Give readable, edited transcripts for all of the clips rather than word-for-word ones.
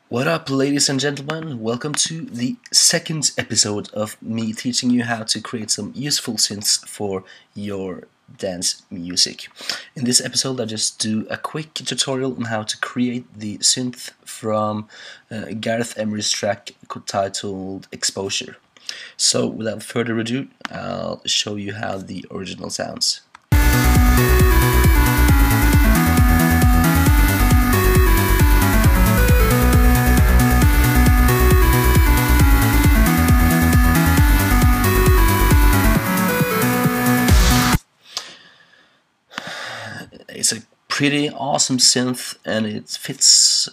What up, ladies and gentlemen? Welcome to the second episode of me teaching you how to create some useful synths for your dance music. In this episode, I just do a quick tutorial on how to create the synth from Gareth Emery's track titled Exposure. So, without further ado, I'll show you how the original sounds. It's a pretty awesome synth, and it fits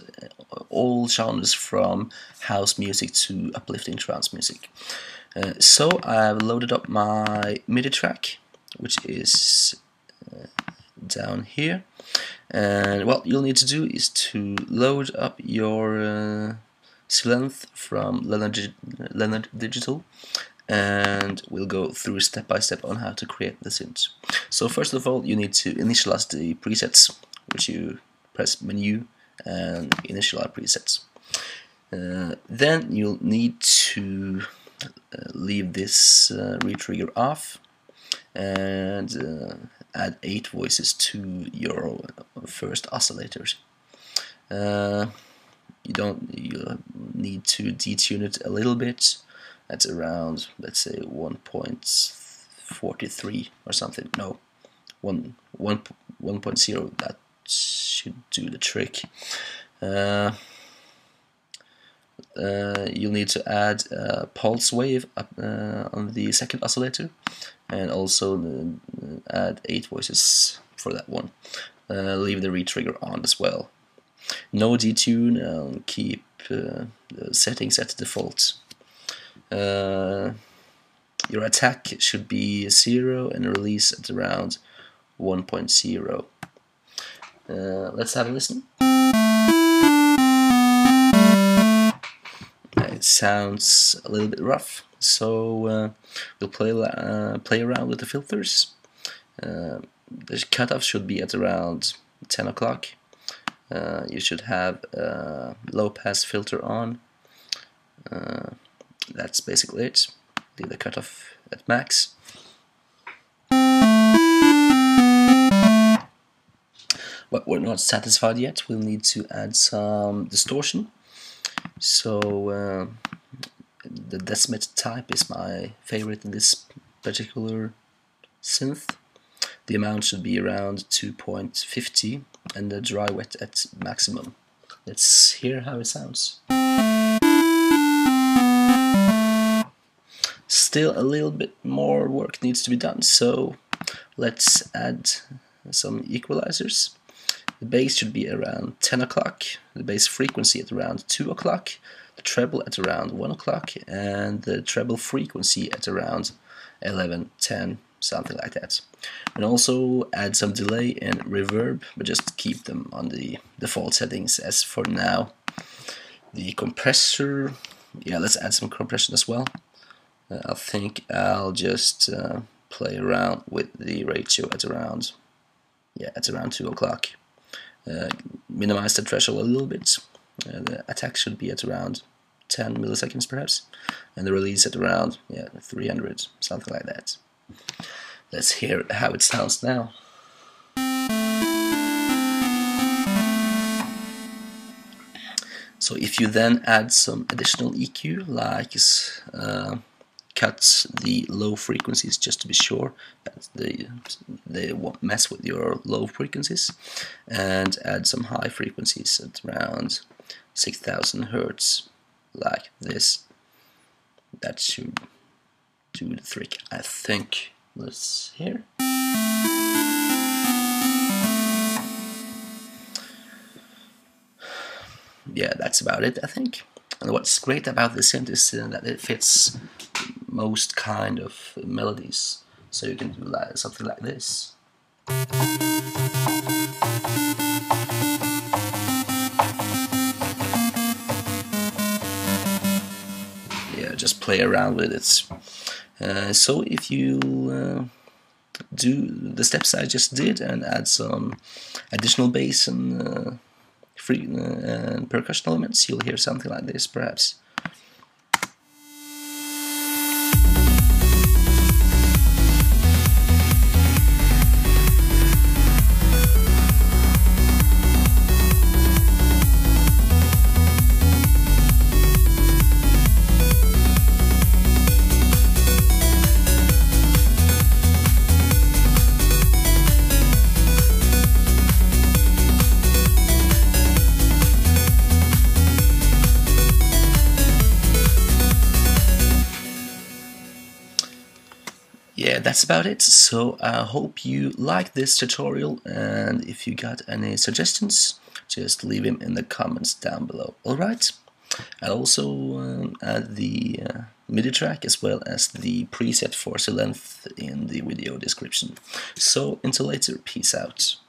all genres from house music to uplifting trance music. So I've loaded up my MIDI track, which is down here, and what you'll need to do is to load up your Sylenth from Leonard Digital, and we'll go through step by step on how to create the synth. So first of all, you need to initialize the presets, which you press menu and initialize presets. Then you'll need to leave this retrigger off and add 8 voices to your first oscillators. You need to detune it a little bit. That's around, let's say, 1.43 or something. No, 1.0. That should do the trick. You'll need to add a pulse wave up, on the second oscillator, and also add 8 voices for that one. Leave the retrigger on as well. No detune, and keep the settings at default. Your attack should be 0 and release at around 1.0. Let's have a listen. It sounds a little bit rough, so we'll play around with the filters. The cutoff should be at around 10 o'clock. You should have a low pass filter on. That's basically it. Leave the cutoff at max. But we're not satisfied yet. We'll need to add some distortion. So the decimate type is my favorite in this particular synth. The amount should be around 2.50 and the dry wet at maximum. Let's hear how it sounds. Still a little bit more work needs to be done, so let's add some equalizers. The bass should be around 10 o'clock, the bass frequency at around 2 o'clock, the treble at around 1 o'clock, and the treble frequency at around 11, 10, something like that. And also add some delay and reverb, but just keep them on the default settings as for now. The compressor, yeah, let's add some compression as well. I think I'll just play around with the ratio at around 2 o'clock. Minimize the threshold a little bit. The attack should be at around 10 milliseconds perhaps, and the release at around 300, something like that. Let's hear how it sounds now. So if you then add some additional EQ, like cut the low frequencies just to be sure that they won't mess with your low frequencies, and add some high frequencies at around 6000 Hertz, like this. That should do the trick, I think. Let's hear. Yeah, that's about it, I think. And what's great about this synth is that it fits most kind of melodies, so you can do something like this. Yeah, just play around with it. So if you do the steps I just did and add some additional bass and and percussion elements, you'll hear something like this, perhaps. Yeah, that's about it. So I hope you liked this tutorial, and if you got any suggestions, just leave them in the comments down below. Alright? I'll also add the MIDI track as well as the preset for Sylenth in the video description. So until later, peace out.